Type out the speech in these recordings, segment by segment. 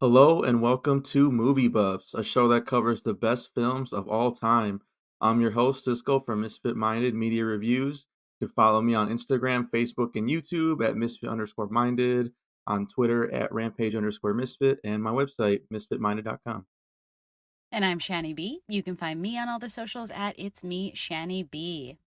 Hello and welcome to Movie Buffs, a show that covers the best films of all time. I'm your host, Cisco from Misfit Minded Media Reviews. You can follow me on Instagram, Facebook, and YouTube at misfit_minded, on Twitter at rampage_misfit, and my website, misfitminded.com. And I'm Shani B. You can find me on all the socials at It's Me, Shani B.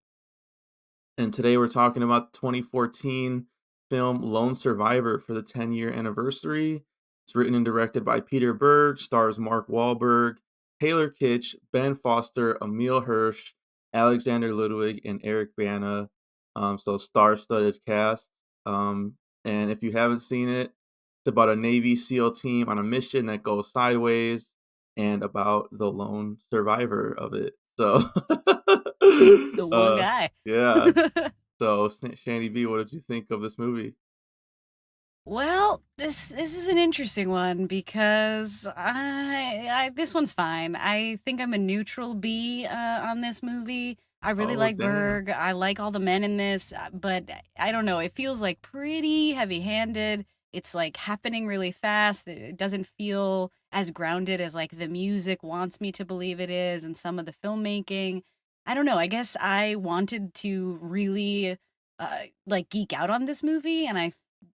And today we're talking about the 2014 film Lone Survivor for the 10-year anniversary. It's written and directed by Peter Berg, stars Mark Wahlberg, Taylor Kitsch, Ben Foster, Emil Hirsch, Alexander Ludwig, and Eric Bana. So star-studded cast. And if you haven't seen it, it's about a Navy SEAL team on a mission that goes sideways and about the lone survivor of it. So, The one uh, guy. yeah. So, Shanny B, what did you think of this movie? Well, this is an interesting one because I this one's fine. I think I'm a neutral B on this movie. I really Oh, like damn. Berg. I like all the men in this, but I don't know. It feels like pretty heavy-handed. It's like happening really fast. It doesn't feel as grounded as like the music wants me to believe it is, and some of the filmmaking. I don't know. I guess I wanted to really like geek out on this movie, and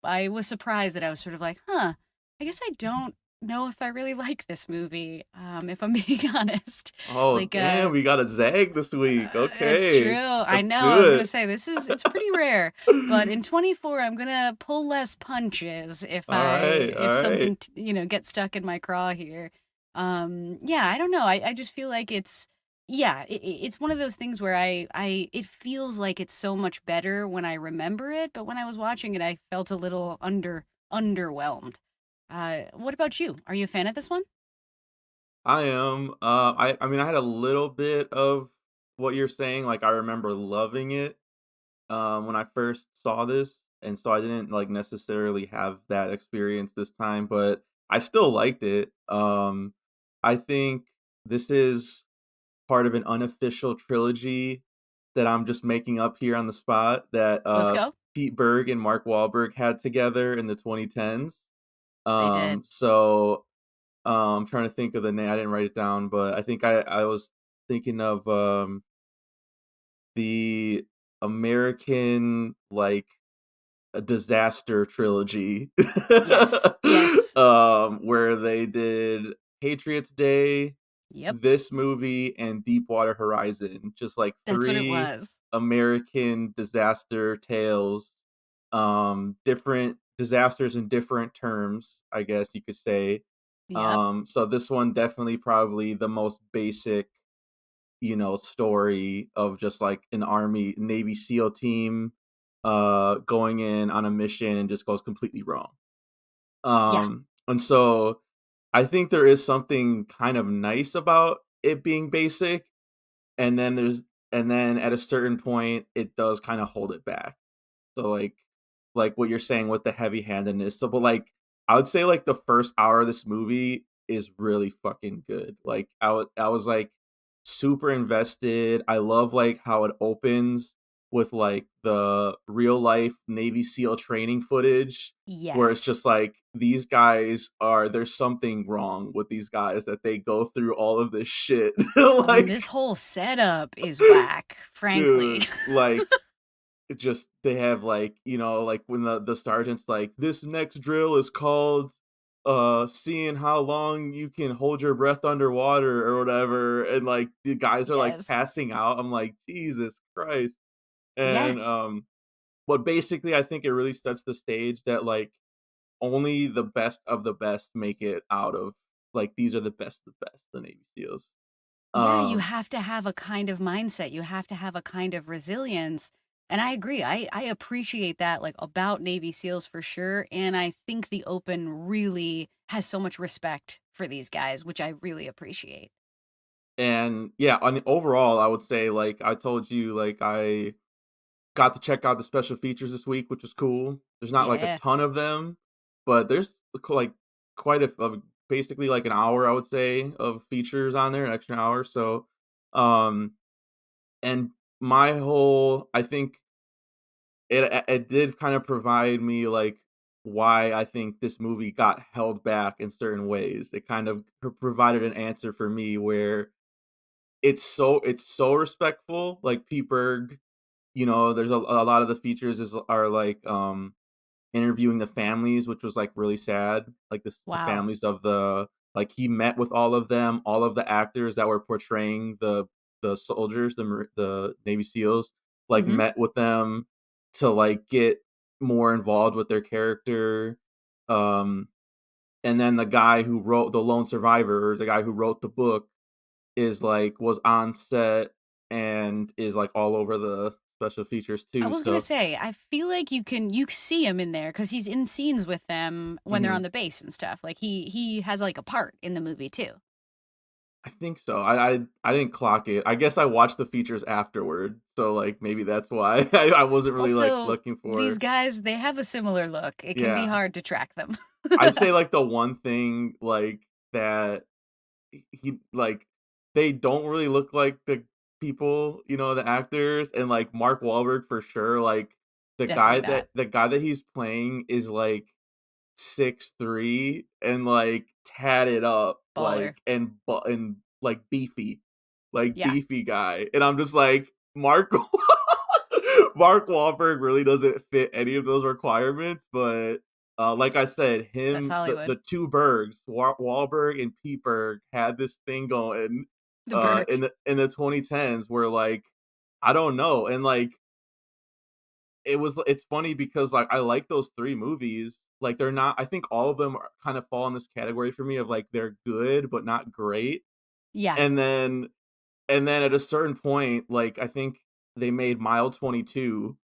I was surprised that I was sort of like, huh, I guess I don't know if I really like this movie, if I'm being honest. Oh, Like, damn, we got a Zag this week. it's true. Okay. I Let's know. I do was gonna it. say it's pretty rare, but in 24, I'm gonna pull less punches All right, if all right. something gets stuck in my craw here. Yeah, I don't know. I just feel like it's one of those things where I it feels like it's so much better when I remember it, but when I was watching it, I felt a little underwhelmed. What about you? Are you a fan of this one? I am. I mean, I had a little bit of what you're saying. Like, I remember loving it when I first saw this, and so I didn't like necessarily have that experience this time, but I still liked it. I think this is part of an unofficial trilogy that I'm just making up here on the spot that Let's go. Pete Berg and Mark Wahlberg had together in the 2010s. They did. I'm trying to think of the name. I didn't write it down, but I think I was thinking of the American like a disaster trilogy, Yes. Yes. where they did Patriots Day, Yep. this movie, and Deepwater Horizon. Just like That's what it three was. American disaster tales, different disasters in different terms, I guess you could say. Yep. So this one definitely probably the most basic, story of just like an army Navy SEAL team going in on a mission and just goes completely wrong. Yeah. And so I think there is something kind of nice about it being basic, and then at a certain point it does kind of hold it back. So like what you're saying with the heavy-handedness. So but like I would say like the first hour of this movie is really fucking good. Like I was like super invested. I love like how it opens with like the real life Navy SEAL training footage where it's Yes. just like these guys are there's something wrong with these guys that they go through all of this shit. I mean, Like this whole setup is whack, frankly. dude, like it just they have like, like when the sergeant's like, "This next drill is called, seeing how long you can hold your breath underwater," or whatever, and, like, the guys are, like, Yes. passing out. I'm like, "Jesus Christ." Yeah. And, but basically, I think it really sets the stage that, like, only the best of the best make it out of like, these are the best of the best, the Navy SEALs. Yeah, you Um, have to have a kind of mindset. You have to have a kind of resilience. And I agree. I appreciate that like about Navy SEALs for sure. And I think the Open really has so much respect for these guys, which I really appreciate. and yeah, on overall, I would say, like, I told you, like, I got to check out the special features this week, which was cool. There's not like a Yeah. ton of them, but there's like quite basically like an hour, I would say, of features on there, an extra hour. So, um, and I think it did kind of provide me like why I think this movie got held back in certain ways. It kind of provided an answer for me where it's so respectful, like Pete Berg, there's a lot of the features are like, interviewing the families, which was, like, really sad, like, the Wow. families of he met with all of them, all of the actors that were portraying the soldiers, the Navy SEALs, like, Mhm. met with them to, like, get more involved with their character, um, and then the guy who wrote the lone survivor, or the guy who wrote the book was on set and is, like, all over the special features I too, was gonna so say, I feel like you see him in there because he's in scenes with them when they're mhm. on the base and stuff. Like he has like a part in the movie too. I think so. I didn't clock it. I guess I watched the features afterward, so, like, maybe that's why I wasn't really, like, Also, looking these for. guys, they have a similar look. It can be Yeah. hard to track them. I'd say, like, the one thing, like, that they don't really look like the people, the actors, and, like, Mark Wahlberg for sure, like, Definitely not. the guy that he's playing is, like, 6'3" and, like, tatted up, Baller. like, beefy, Yeah. beefy guy, and I'm just like, Mark Wahlberg really doesn't fit any of those requirements, but, like I said, That's the Hollywood. 2 Bergs, Wahlberg and Pete Berg had this thing going, The Bergs. in the 2010s where, like, I don't know, and, like, it's funny because, like, I like those 3 movies, like, they're not I think all of them kind of fall in this category for me of, like, they're good, but not great, Yeah. and then at a certain point, like, I think they made Mile 22,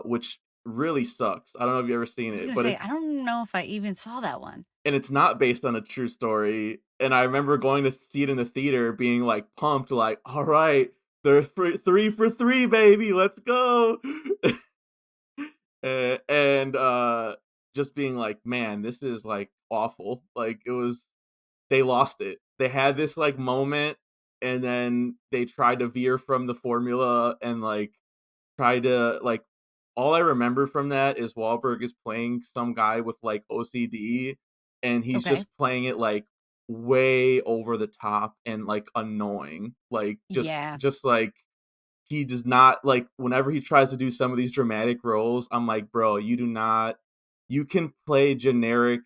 which really sucks. I don't know if you've ever I seen was it, gonna but say, I don't know if I even saw that one. it's not based on a true story, and I remember going to see it in the theater being, like, pumped, like, "Alright, they're 3 for 3, baby, let's go." Just being like, "Man, this is, like, awful." Like, they lost it. They had this, like, moment, and then they tried to veer from the formula and, like, try to like all I remember from that is Wahlberg is playing some guy with, like, OCD, and he's Okay. just playing it, like, way over the top and, like, annoying. Like, Yeah. like, he does not like, whenever he tries to do some of these dramatic roles, I'm like, "Bro, you can play generic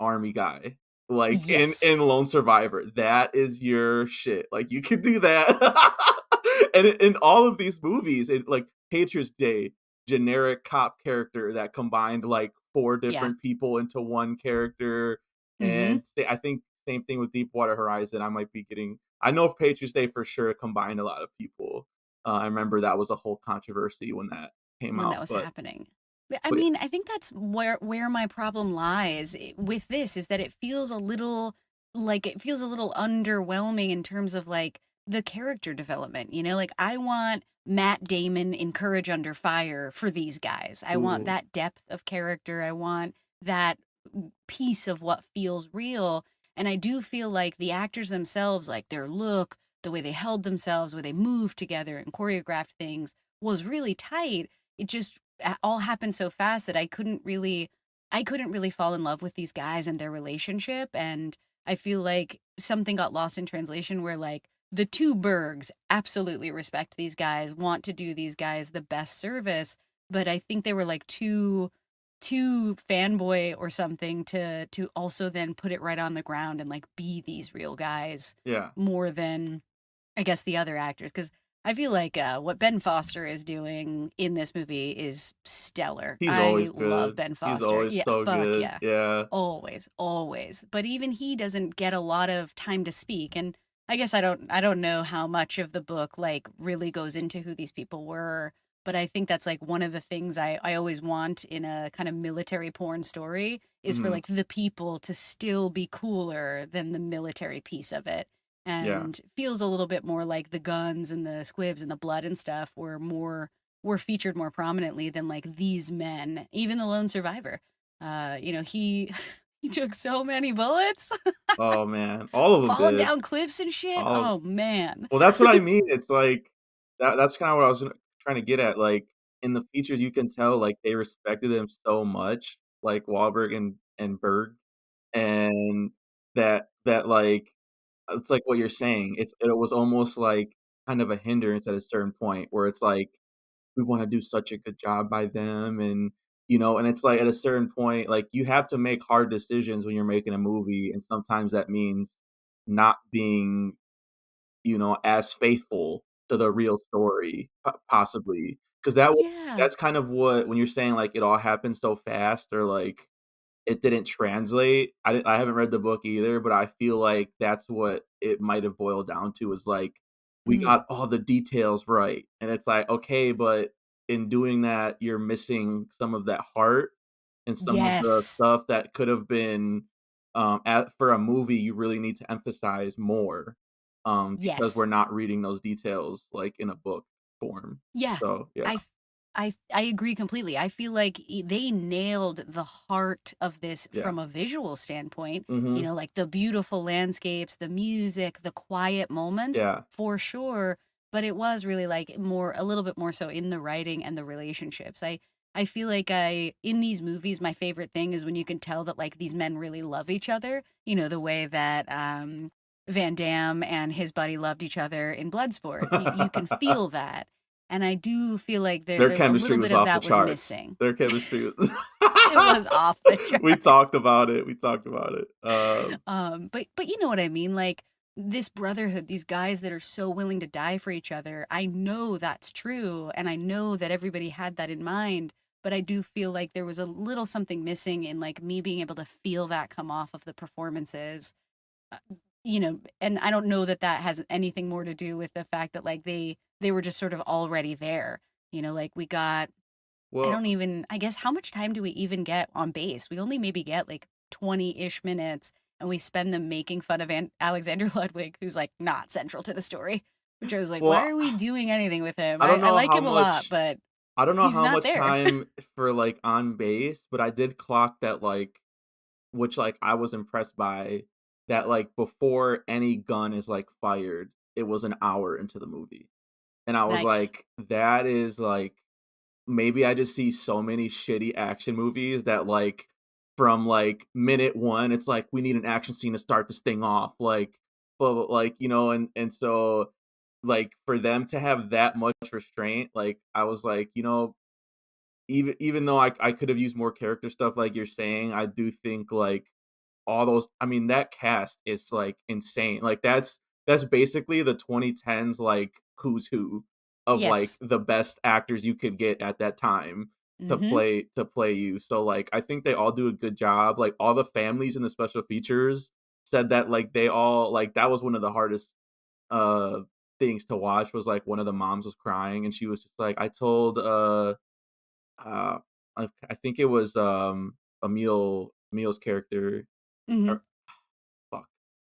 army guy, like, Yes. in Lone Survivor. That is your shit. Like, you could do that." And in all of these movies, like, Patriots Day, generic cop character that combined, like, 4 Yeah. different people into one character, Mhm. and I think same thing with Deepwater Horizon, I know if Patriots Day for sure combined a lot of people. I remember that was a whole controversy when that came When that out, was happening. I but mean, I think that's where my problem lies with this is that it feels a little underwhelming in terms of like the character development, you know? Like I want Matt Damon in Courage Under Fire for these guys. I want ooh, that depth of character. I want that piece of what feels real. And I do feel like the actors themselves, like their look, the way they held themselves, the way they moved together and choreographed things was really tight. It just all happened so fast that I couldn't really fall in love with these guys and their relationship, and I feel like something got lost in translation where like the 2 Bergs absolutely respect these guys, want to do these guys the best service, but I think they were like too fanboy or something to also then put it right on the ground and like be these real guys yeah. more than I guess the other actors, because I feel like what Ben Foster is doing in this movie is stellar. He's I always love good. Ben He's Foster. always Yeah, so fuck good. yeah. Yeah. Always, always. But even he doesn't get a lot of time to speak. And I guess I don't know how much of the book like really goes into who these people were. But I think that's like one of the things I always want in a kind of military porn story is for Mhm. like the people to still be cooler than the military piece of it Yeah. and feels a little bit more like the guns and the squibs and the blood and stuff were featured more prominently than like these men, even the lone survivor. He he took so many bullets, Oh, man. All of them falling did. down cliffs and shit. All of Oh man. Well, that's what I mean. It's like that's kinda what I was trying to get at, like, in the features, you can tell, like, they respected him so much, like Wahlberg and Berg, and that it's like what you're saying. It was almost like kind of a hindrance at a certain point where it's like we wanna do such a good job by them and, and it's like at a certain point, like, you have to make hard decisions when you're making a movie, and sometimes that means not being, as faithful to the real story, possibly, 'cause Yeah. that's kind of what when you're saying, like, it all happened so fast or, like, it didn't translate. I haven't read the book either, but I feel like that's what it might have boiled down to is, like, we Mm. got all the details right, and it's like, "Okay, but in doing that, you're missing some of that heart and some of the Yes. stuff that could have been, at for a movie, you really need to emphasize more, because we're Yes. not reading those details, like, in a book form." Yeah. So, yeah. I f I agree completely. I feel like they nailed the heart of this Yeah. from a visual standpoint, Mhm. like the beautiful landscapes, the music, the quiet moments, Yeah. for sure, but it was really, like, more a little bit more so in the writing and the relationships. I feel like I in these movies, my favorite thing is when you can tell that, like, these men really love each other, the way that, Van Damme and his buddy loved each other in Bloodsport. You can feel that. And I do feel like Their a chemistry little was bit of off the that was charts. missing. Their chemistry was It was off the We chart. talked about it, we talked about it. But you know what I mean? Like this brotherhood, these guys that are so willing to die for each other. I know that's true, and I know that everybody had that in mind. But I do feel like there was a little something missing in like me being able to feel that come off of the performances. Uh, and I don't know that that has anything more to do with the fact that like they were just sort of already there. Like we got I Well don't even I guess how much time do we even get on base? We only maybe get like 20-ish minutes and we spend them making fun of Alexander Ludwig, who's like not central to the story, which I was like, why well, are we doing anything with him? I don't I know like how him a lot, much but I don't know he's how not much there. time for, like, on base, but I did clock that, like which, like, I was impressed by, that, like, before any gun is, like, fired, it was an hour into the movie, and I was Nice. like, "That is, like" maybe I just see so many shitty action movies that, like, from, like, minute 1, it's like, "We need an action scene to start this thing off," like, but, like, and so, like, for them to have that much restraint, like, I was like, even though I could have used more character stuff like you're saying, I do think, like, all those I mean, that cast is, like, insane. Like, that's basically the 2010s, like, who's who of, like, Yes. the best actors you could get at that time Mhm. to play you. So, like, I think they all do a good job. Like, all the families in the special features said that, like, they all like, that was one of the hardest, uh, things to watch was, like, one of the moms was crying, and she was just like, "I told, uh, I think it was, Emil's character Mhm. or fuck.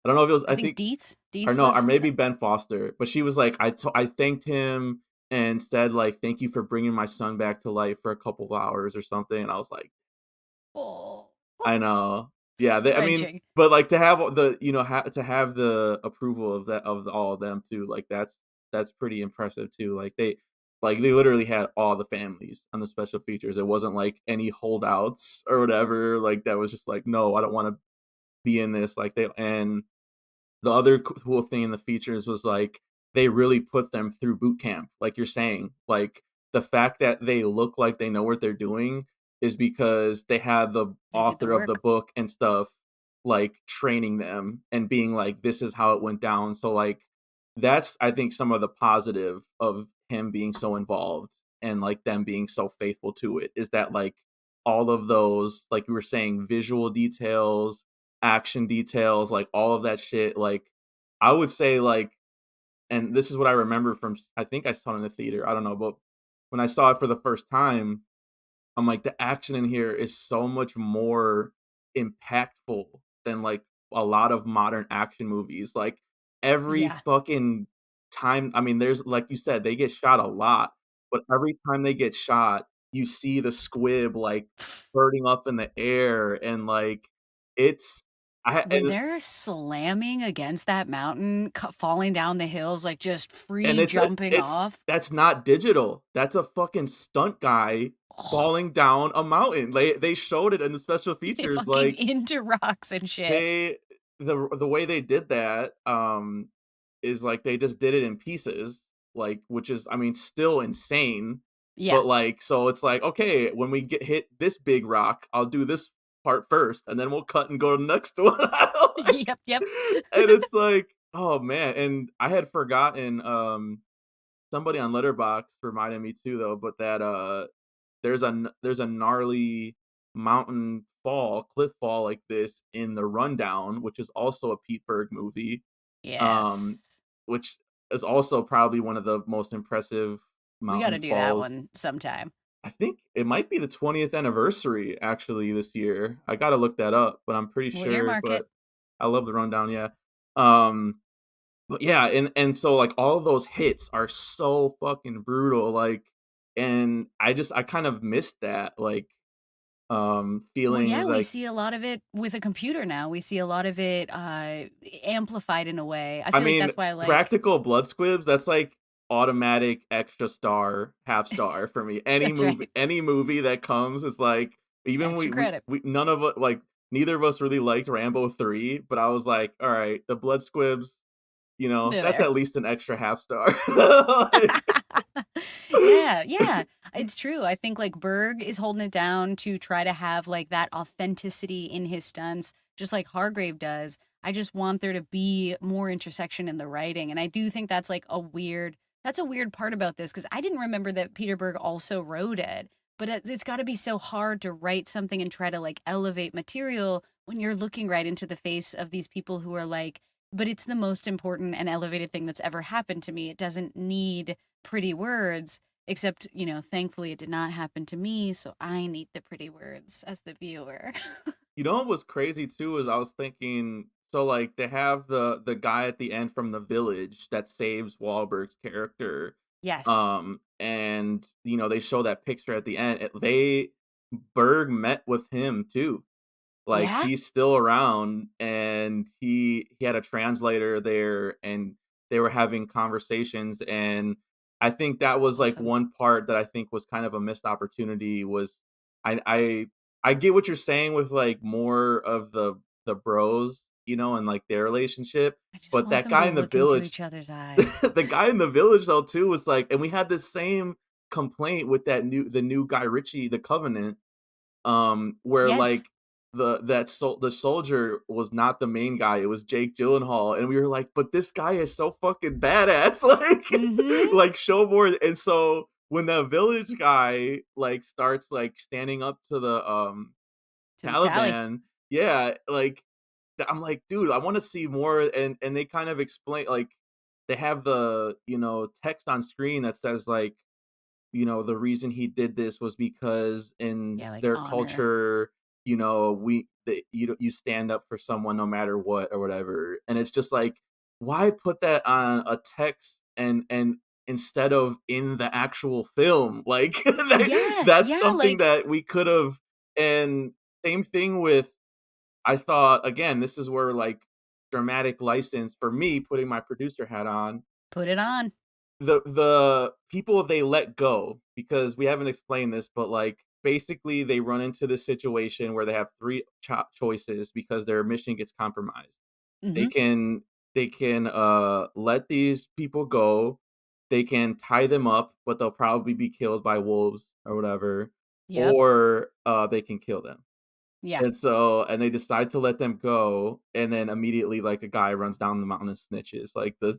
I don't know if it was I I think think or Dietz no, or was maybe Ben Foster, but she was like, I thanked him and said, like, "Thank you for bringing my son back to life for a couple of hours," or something, and I was like, oh, I know. Yeah, they I mean, wrenching. but, like, to have the to have the approval of that of all of them too, like, that's pretty impressive too, they literally had all the families on the special features. It wasn't, like, any holdouts or whatever, like, that was just like, "No, I don't wanna be in this," like, they and the other cool thing in the features was, like, they really put them through boot camp, like you're saying. Like, the fact that they look like they know what they're doing is because they had the They did the author of the work. book and stuff, like, training them and being like, "This is how it went down." So, like, that's, I think, some of the positive of him being so involved and, like, them being so faithful to it is that, like, all of those, like you were saying, visual details, action details, like, all of that shit, like, I would say, like and this is what I remember from I think I saw it in the theater, I don't know, but when I saw it for the first time, I'm like, the action in here is so much more impactful than, like, a lot of modern action movies, like, every Yeah. fucking time I mean, there's like you said, they get shot a lot, but every time they get shot, you see the squib, like, burning up in the air, and, like, it's I ha When they're slamming against that mountain, falling down the hills, like just and free jumping it's off. that's not digital, that's a fucking stunt guy falling down a mountain. They showed it in the special They features, fucking like, into rocks and shit. they the way they did that, is, like, they just did it in pieces, like, which is, I mean, still insane, Yeah. but, like, so it's like, "Okay, when we get hit this big rock, I'll do this part first, and then we'll cut and go to the next one." Like, Yep, yep. and it's like, oh, man, and I had forgotten, somebody on Letterboxd reminded me too, though, but that, there's a gnarly mountain fall, cliff fall like this in The Rundown, which is also a Pete Berg movie, um, Yes. which is also probably one of the most impressive We got mountain to do that falls. one sometime. I think it might be the 20th anniversary actually this year. I gotta look that up, but I'm pretty We'll sure. earmark it. But I love The Rundown, yeah. Um, but yeah, and so like all of those hits are so fucking brutal, like, and I kind of missed that, like, Well, feeling yeah, we like, see a lot of it with a computer now. We see a lot of it amplified in a way. I I feel like mean, that's why I like. practical blood squibs, that's like automatic extra star, half star for me. That's right. Any movie that comes, it's like, even Extra credit. we none of it, like, neither of us really liked Rambo 3, but I was like, all right, the blood squibs, They're that's there. at least an extra half star. Like, Yeah, yeah. It's true. I think like Berg is holding it down to try to have like that authenticity in his stunts, just like Hargrave does. I just want there to be more intersection in the writing. And I do think that's like that's a weird part about this because I didn't remember that Peter Berg also wrote it. But it's got to be so hard to write something and try to like elevate material when you're looking right into the face of these people who are like, but it's the most important and elevated thing that's ever happened to me. It doesn't need pretty words, except, thankfully it did not happen to me, so I need the pretty words as the viewer. what was crazy too is I was thinking, so like they have the guy at the end from The Village that saves Wahlberg's character, Yes. and they show that picture at the end. They Berg met with him too. Like, Yeah? he's still around, and he had a translator there, and they were having conversations, and I think that was, like, Awesome. one part that I think was kind of a missed opportunity was I I I get what you're saying with, like, more of the bros, and, like, their relationship, I just but want that them to guy in The look into Village each other's eyes. the guy in The Village, though, too, was like, and we had the same complaint with the new Guy Ritchie, The Covenant, where, Yes. like, the soldier was not the main guy, it was Jake Gyllenhaal, and we were like, "But this guy is so fucking badass, like Mhm. like, show more." And so, when the village guy, like, starts, like, standing up to the, To the tally. Taliban, yeah, like, I'm like, "Dude, I wanna see more," and they kind of explain, like, they have the, text on screen that says, like, the reason he did this was because in Yeah, like their honor. culture, you stand up for someone no matter what or whatever. And it's just like, why put that on a text and instead of in the actual film? Like, Yeah, that's yeah, something like that we could have. And same thing with, I thought, again, this is where, like, dramatic license for me, putting my producer hat on, put it on. the people they let go, because we haven't explained this, but, like, basically they run into this situation where they have three choices because their mission gets compromised. They Mhm. can let these people go. They can tie them up, but they'll probably be killed by wolves or whatever, Yep. or they can kill them. Yeah. And they decide to let them go, and then immediately, like, a guy runs down the mountain and snitches, like, the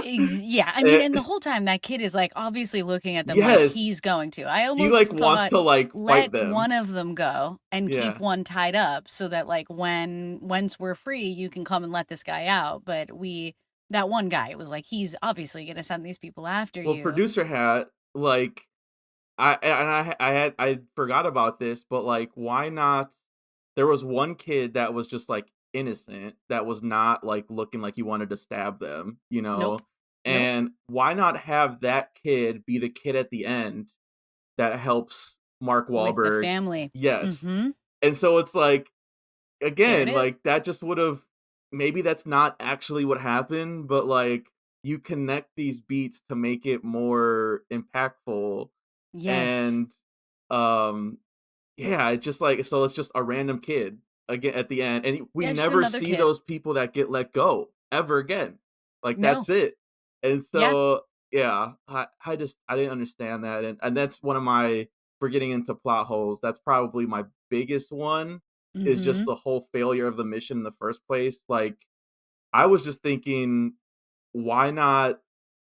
Yeah, I mean, and the whole time that kid is, like, obviously looking at them like Yes, he's going to. I he, almost like, wants thought, to, like, fight let them. one of them go and keep Yeah. one tied up so that, like, once we're free, you can come and let this guy out, but that one guy, it was like, he's obviously gonna send these people after Well, you. producer hat, like, I forgot about this, but, like, why not, there was one kid that was just, like, innocent, that was not, like, looking like he wanted to stab them, Nope. Nope. and why not have that kid be the kid at the end that helps Mark With the Wahlberg? family. Yes. Mhm. And so it's like, There it again, is. like, that just would've, maybe that's not actually what happened, but, like, you connect these beats to make it more impactful, Yes. and Um, yeah, it's just like so it's just a random kid again at the end, and we Yeah, just never another see kid. those people that get let go ever again. Like No. that's it. And Yeah. so yeah, I just I didn't understand that, and that's one of my for getting into plot holes. That's probably my biggest one is just Mhm. the whole failure of the mission in the first place. Like I was just thinking, why not?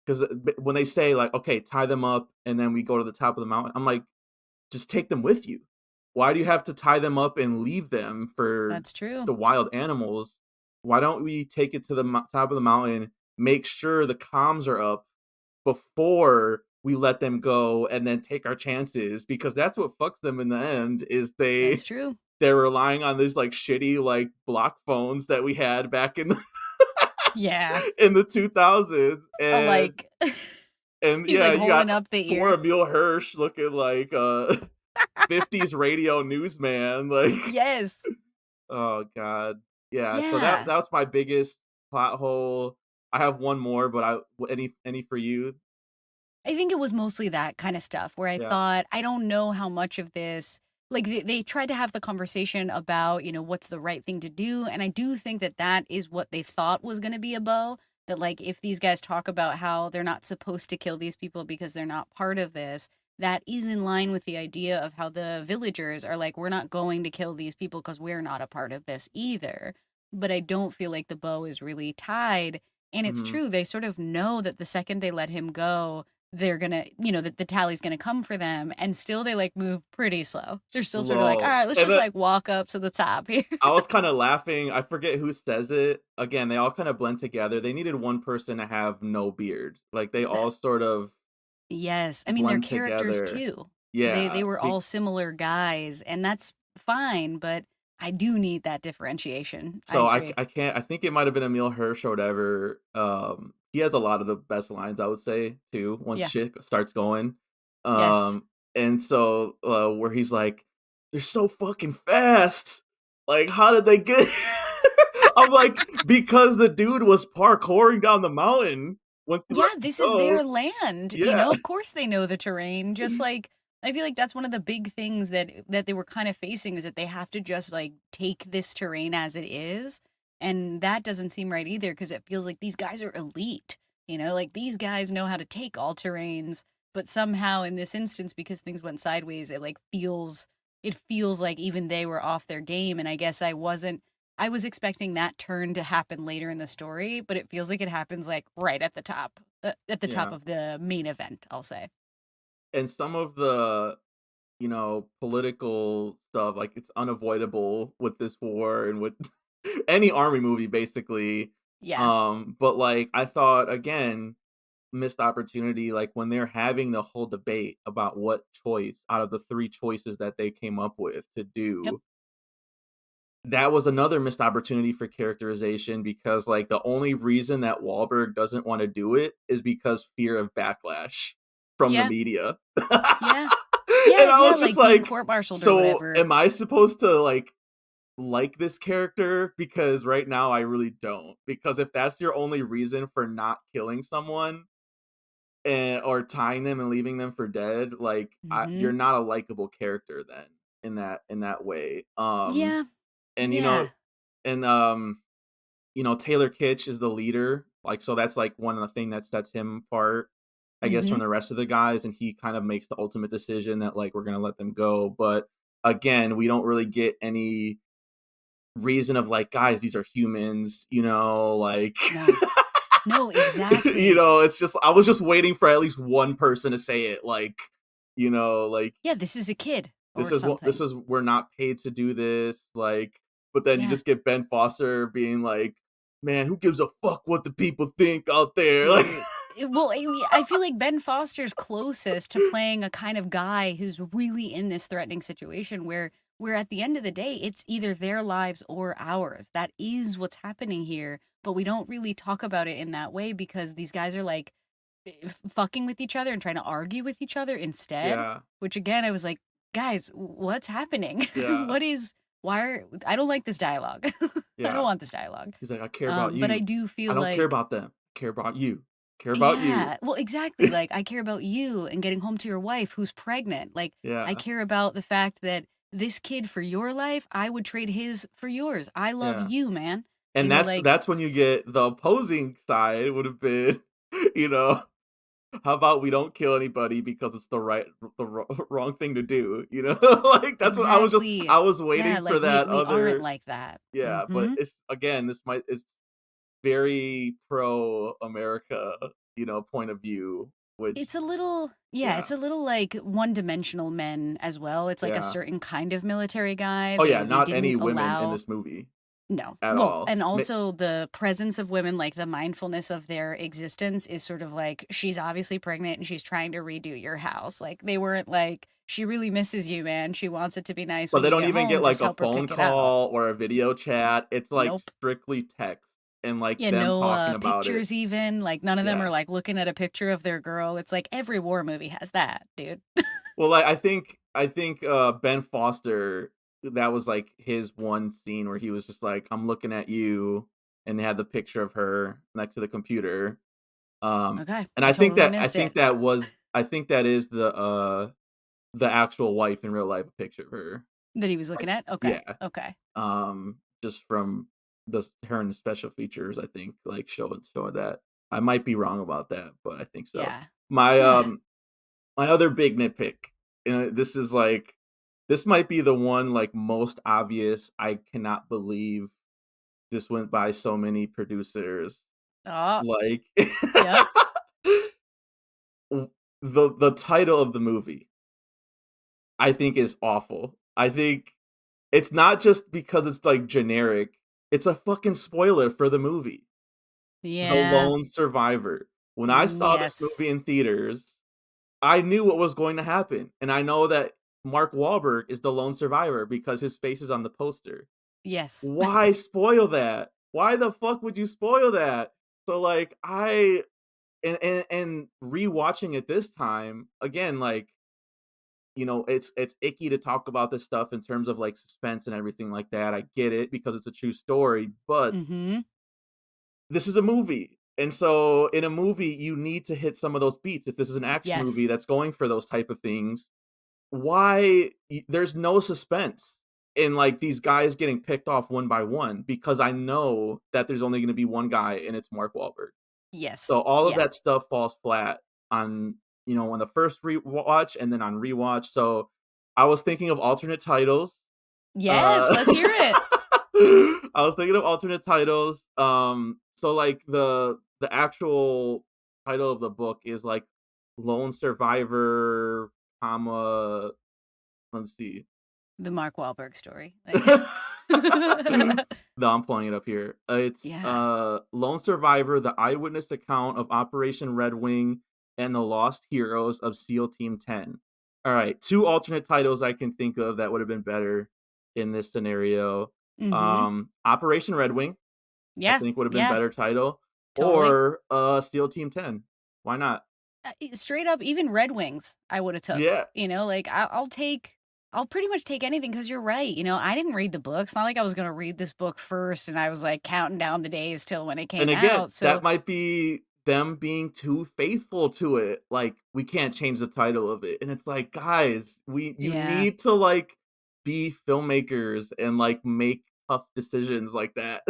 Because when they say like, okay, tie them up, and then we go to the top of the mountain, I'm like just take them with you. Why do you have to tie them up and leave them for That's true. the wild animals? Why don't we take it to the top of the mountain, make sure the comms are up before we let them go, and then take our chances? Because that's what fucks them in the end. Is That's true. they're relying on these like shitty like block phones that we had back in the Yeah. in the 2000s, Like and he's yeah, like you holding got up the poor ear. Emil Hirsch looking like 50s radio newsman, like, Yes. oh god. Yeah, so Yeah. that's my biggest plot hole. I have one more, but any for you? I think it was mostly that kind of stuff where I Yeah. thought, I don't know how much of this, like they tried to have the conversation about, what's the right thing to do. And I do think that that is what they thought was going to be a bow. That, like, if these guys talk about how they're not supposed to kill these people because they're not part of this, that is in line with the idea of how the villagers are like, we're not going to kill these people because we're not a part of this either. But I don't feel like the bow is really tied. And it's Mhm. true, they sort of know that the second they let him go, they're gonna, that the tally's gonna come for them, and still they like move pretty slow. They're still sort of like, all Slow. right, let's And just then like walk up to the top here. I was kinda laughing, I forget who says it. Again, they all kinda blend together. They needed one person to have no beard. Like, they That all sort of yes, I mean their blend characters together. too. They Yeah, were all similar guys, and that's fine, but I do need that differentiation. I so agree. I can't I think it might have been Emil Hirsch or whatever. He has a lot of the best lines, I would say, too, once Yeah. shit starts going. Yes. And so, where he's like, "They're so fucking fast. Like, how did they get" I'm like, "Because the dude was parkouring down the mountain once he let Yeah, him this is go." their land, Yeah. of course they know the terrain, just like I feel like that's one of the big things that they were kind of facing is that they have to just, like, take this terrain as it is, and that doesn't seem right either because it feels like these guys are elite, like, these guys know how to take all terrains, but somehow in this instance, because things went sideways, it feels like even they were off their game, and I guess I was expecting that turn to happen later in the story, but it feels like it happens like right at the top Yeah. of the main event, I'll say. And some of the, political stuff, like, it's unavoidable with this war and with any army movie, basically. Yeah. But, like, I thought, again, missed opportunity, like, when they're having the whole debate about what choice out of the 3 choices that they came up with to Yep. do, that was another missed opportunity for characterization because, like, the only reason that Wahlberg doesn't wanna do it is because fear of backlash from the Yeah. media. Yeah. And Yeah. I Yeah. was just Like being like, court-martialed or "So, whatever. am I supposed to, like this character? Because right now I really don't." Because if that's your only reason for not killing someone, or tying them and leaving them for dead, like, you're Hmm. not a likable character then in that way. Yeah. And, Yeah. and, Taylor Kitsch is the leader, like, so that's, like, one of the thing that sets him apart, I guess, from Hmm. the rest of the guys, and he kind of makes the ultimate decision that, like, we're gonna let them go, but, again, we don't really get any reason of, like, "Guys, these are humans," like No. No, exactly. it's just I was just waiting for at least one person to say it, like, Yeah, this is a kid "This or is what this something. is we're not paid to do this," like, but then you Yeah. just get Ben Foster being like, "Man, who gives a fuck what the people think out there?" Like Dude, I feel like Ben Foster's closest to playing a kind of guy who's really in this threatening situation where at the end of the day, it's either their lives or ours. That is what's happening here, but we don't really talk about it in that way because these guys are like fucking with each other and trying to argue with each other instead, Yeah, which again, I was like, guys, what's happening? yeah, What is why are I don't like this dialogue. I don't yeah. want this dialogue. He's like, "I care about But I you. do I feel don't care like about them. I care about you. care about you. Yeah. Well, exactly. Like, I care about you and getting home to your wife who's pregnant. Like, I Yeah, care about the fact that this kid for your life, I would trade his for yours. I love yeah. you, man. And Like, that's when you get the opposing side would have been, you know, how about we don't kill anybody because it's wrong thing to do, you know? Like, that's what exactly. I was Yeah, waiting for like we that we aren't other. like that. Yeah, but Mhm. it's again, it's very pro America, point of view, which It's a little yeah, yeah, it's a little like one-dimensional men as well. It's like a yeah. certain kind of military guy. Oh, yeah, They not didn't any women in allow. this movie No. at Well, all. and also the presence of women, like the mindfulness of their existence is sort of like she's obviously pregnant and she's trying to redo your house. Like they weren't like she really misses you, man. She wants it to be nice But when they you don't get even get, home. like, Just a help her phone pick it out. call or a video chat, it's, like, Nope. strictly text and, like, Yeah, them no talking about it. pictures even. Like none of them are Yeah. like looking at a picture of their girl. It's like every war movie has that, dude. Well, like, I think, Ben Foster, that was, like, his one scene where he was just like, "I'm looking at you," and they had the picture of her next to the computer. Okay. And I totally missed it. I think that is the actual wife in real life picture of her. That he was Like, looking at? Okay. yeah, Okay. just from her and the special features, I think, like, showing that. I might be wrong about that, but I think so. Yeah. My, Yeah. my other big nitpick, this is, like this might be the one, like, most obvious, I cannot believe this went by so many producers, Oh, like, yep. w the title of the movie, I think is awful. I think it's not just because it's, like, generic, it's a fucking spoiler for the movie. The Yeah. Lone Survivor. When I saw this Yes. movie in theaters, I knew what was going to happen, and I know that Mark Wahlberg is the lone survivor because his face is on the poster. Yes. Why spoil that? Why the fuck would you spoil that? So, like, and rewatching it this time, again, like, it's icky to talk about this stuff in terms of, like, suspense and everything like that. I get it because it's a true story, but Mhm. this is a movie. And so in a movie, you need to hit some of those beats. If this is an action movie Yes. that's going for those type of things, there's no suspense in, like, these guys getting picked off one by one because I know that there's only going to be one guy and it's Mark Wahlberg. Yes. So all of Yeah. that stuff falls flat on, on the first rewatch and then on rewatch. So I was thinking of alternate titles. Yes, Uh let's hear it. I was thinking of alternate titles. So, like, the actual title of the book is, like, Lone Survivor, comma, let's see. The Mark Wahlberg story. Like No, I'm pulling it up here. It's, Yeah. Lone Survivor: The Eyewitness Account of Operation Red Wing and the Lost Heroes of SEAL Team 10. Alright, 2 alternate titles I can think of that would have been better in this scenario. Mhm. Operation Red Wing, I Yeah. think would have been Yeah. better title, Totally. or, SEAL Team 10. Why not? Straight up, even Red Wings, I would have took. Yeah, Like I'll pretty much take anything because you're right. I didn't read the book. It's not like I was gonna read this book first and I was like counting down the days till when it and came again, out. that So might be them being too faithful to it, like, "We can't change the title of it," and it's like, "Guys, you yeah. need to, like, be filmmakers and, like, make tough decisions like that."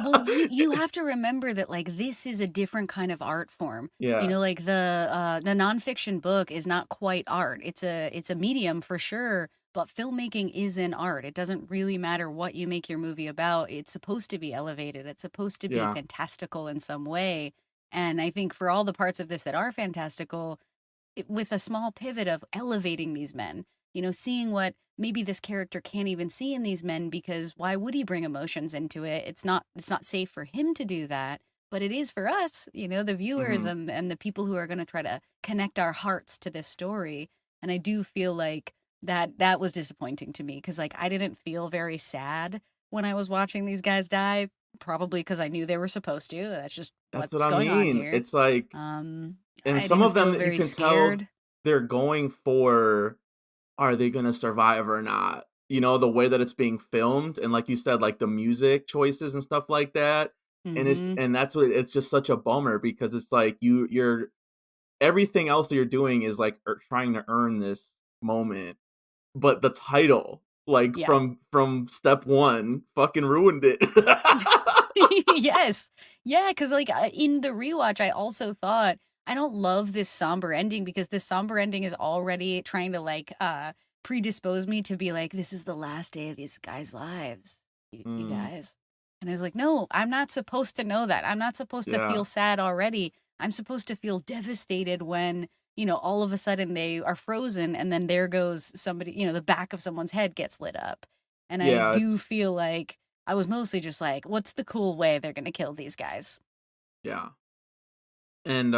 Well, you have to remember that like this is a different kind of art form. Yeah, Like the nonfiction book is not quite art. It's a medium for sure, but filmmaking is an art. It doesn't really matter what you make your movie about. It's supposed to be elevated. It's supposed to be yeah, fantastical in some way. And I think for all the parts of this that are fantastical, with a small pivot of elevating these men, seeing what maybe this character can't even see in these men because why would he bring emotions into it? It's not safe for him to do that, but it is for us, the viewers mhm. and the people who are going to try to connect our hearts to this story. And I do feel like that was disappointing to me because like I didn't feel very sad when I was watching these guys die, probably because I knew they were supposed to. That's just That's what what's I going on mean, here. it's like and I some didn't of them feel that you very can tell scared. they're going for, are they gonna survive or not? The way that it's being filmed and, like you said, like, the music choices and stuff like that, Mhm. and that's what it's just such a bummer because it's like you're everything else that you're doing is like trying to earn this moment, but the title, like Yeah. from step one, fucking ruined it. Yes. Yeah, because like, in the rewatch, I also thought, I don't love this somber ending because this somber ending is already trying to, like, predispose me to be like, "This is the last day of these guys' lives, you Mm, guys." And I was like, "No, I'm not supposed to know that. I'm not supposed to yeah, feel sad already. I'm supposed to feel devastated when, all of a sudden they are frozen and then there goes somebody, the back of someone's head gets lit up." And I yeah, do it's feel like I was mostly just like, what's the cool way they're gonna kill these guys? yeah, and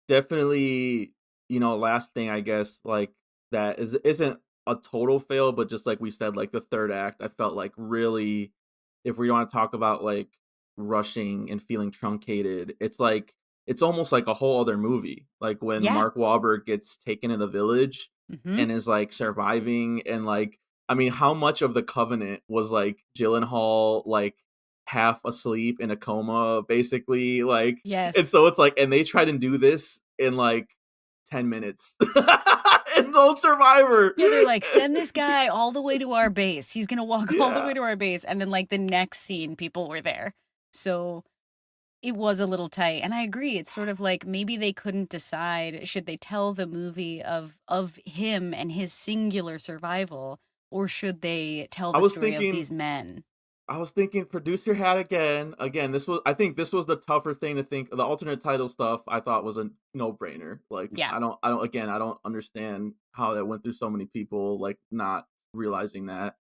definitely, last thing I guess, like, that isn't a total fail, but just like we said, like, the 3rd act, I felt like really if we wanna talk about, like, rushing and feeling truncated, it's almost like a whole other movie, like, when Yeah. Mark Wahlberg gets taken to the village Mhm. and is, like, surviving and, like I mean, how much of The Covenant was, like, Gyllenhaal, like, half asleep in a coma, basically, like and Yes. so it's like and they try to do this in, like, 10 minutes. And Lone Survivor. Yeah, they're like, "Send this guy all the way to our base. He's gonna walk all the Yeah. way to our base," and then, like, the next scene, people were there. So, it was a little tight, and I agree, it's sort of like maybe they couldn't decide, should they tell the movie of him and his singular survival, or should they tell I the was story of thinking these men? I was thinking produce your hat again. Again, this was the tougher thing to think the alternate title stuff I thought was a no-brainer. Like, Yeah. I don't understand how that went through so many people, like, not realizing that.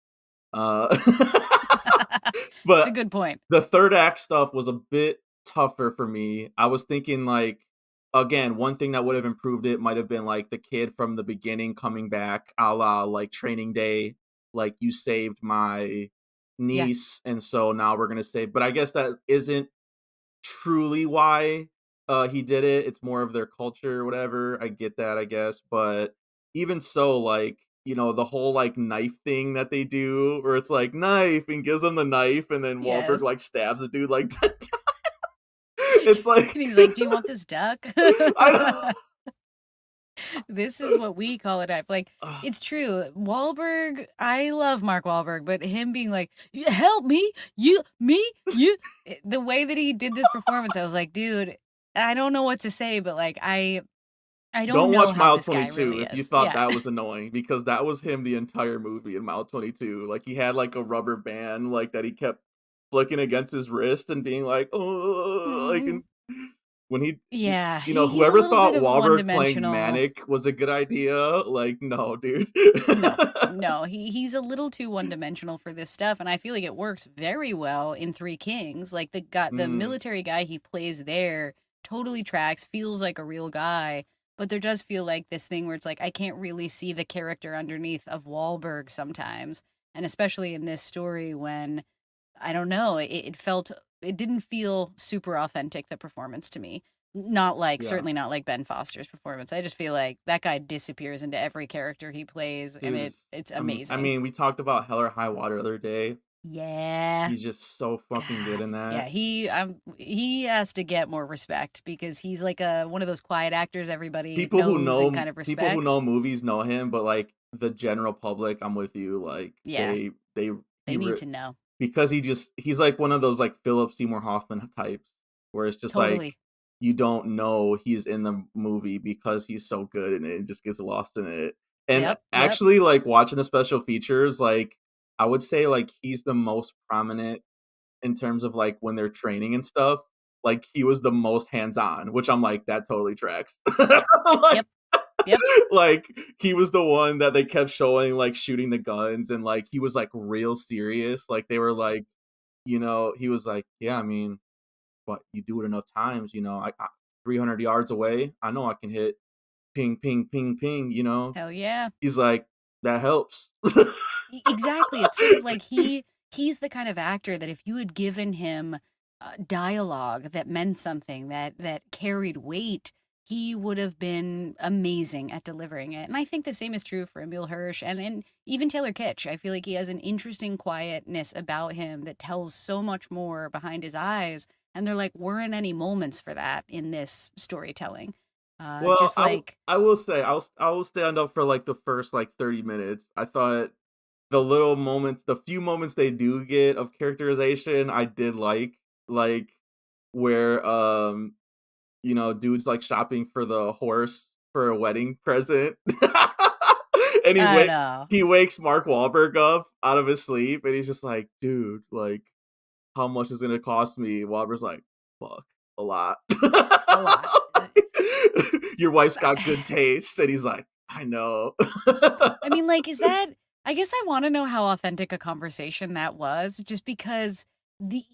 Uh, It's a but good point. the 3rd act stuff was a bit tougher for me. I was thinking, like, again, one thing that would have improved it might have been, like, the kid from the beginning coming back, a la, like, Training Day, like, "You saved my Yeah. niece, and so now we're gonna save" but I guess that isn't truly why, he did it. It's more of their culture or whatever. I get that, I guess, but even so, like, the whole, like, knife thing that they do where it's like, "Knife," and gives him the knife, and then Wahlberg, Yes. like, stabs a dude, like, 10 times. It's And like he's like, "Do you want this duck?" I don't This is what we call it up. Like, Ugh, it's true. Wahlberg, I love Mark Wahlberg, but him being like, Help me, you, me, you." The way that he did this performance, I was like, dude, I don't know what to say, but like, I don't don't know watch how Mile this guy 22 really if you is. thought Yeah. that was annoying because that was him the entire movie in Mile 22. Like, he had, like, a rubber band, like, that he kept flicking against his wrist and being like, "Oh," like, and when Yeah, he's a whoever little bit thought of one Wahlberg playing dimensional. Manic was a good idea, like, no, dude. No, no, he's a little too one-dimensional for this stuff, and I feel like it works very well in Three Kings. Like, the Mm, military guy he plays there totally tracks, feels like a real guy, but there does feel like this thing where it's like, I can't really see the character underneath of Wahlberg sometimes, and especially in this story when, I don't know, it didn't feel super authentic, the performance to me. Not like yeah. certainly not like Ben Foster's performance. I just feel like that guy disappears into every character he plays, and Dude is it's I amazing. mean, we talked about Hell or High Water the other day. Yeah. He's just so fucking good God. in Yeah, that. he has to get more respect because he's like a one of those quiet actors everybody knows and kind of People who respects. know movies know him, but, like, the general public, I'm with you, like, Yeah, they they he need re to know. because he's like one of those, like, Philip Seymour Hoffman types, where it's just like, Totally. you don't know he's in the movie because he's so good in it and just gets lost in it. And Yep, yep. actually, like, watching the special features, like, I would say, like, he's the most prominent in terms of, like, when they're training and stuff, like, he was the most hands-on, which I'm like, "That totally tracks." Yep. Like Yep. Yep. like, he was the one that they kept showing, like, shooting the guns, and, like, he was, like, real serious, like, they were like, he was like, "Yeah, I mean, but you do it enough times, I 300 yards away, I know I can hit ping, ping, ping, ping," you know? Hell yeah. He's like, "That helps." Exactly. It's sort of like he's the kind of actor that if you had given him dialogue that meant something, that carried weight, he would have been amazing at delivering it. And I think the same is true for Emil Hirsch and even Taylor Kitsch. I feel like he has an interesting quietness about him that tells so much more behind his eyes. And there like weren't any moments for that in this storytelling. Well, Just like, I will say I will stand up for like the first like 30 minutes. I thought the little moments, the few moments they do get of characterization, I did like where you know, dude's like shopping for the horse for a wedding present. And I don't know, he wakes Mark Wahlberg up out of his sleep and he's just like, dude, like how much is it gonna cost me? Wahlberg's like, fuck, a lot. a lot. Your wife's got good taste. And he's like, I know. I mean, like, is that I guess I wanna know how authentic a conversation that was just because the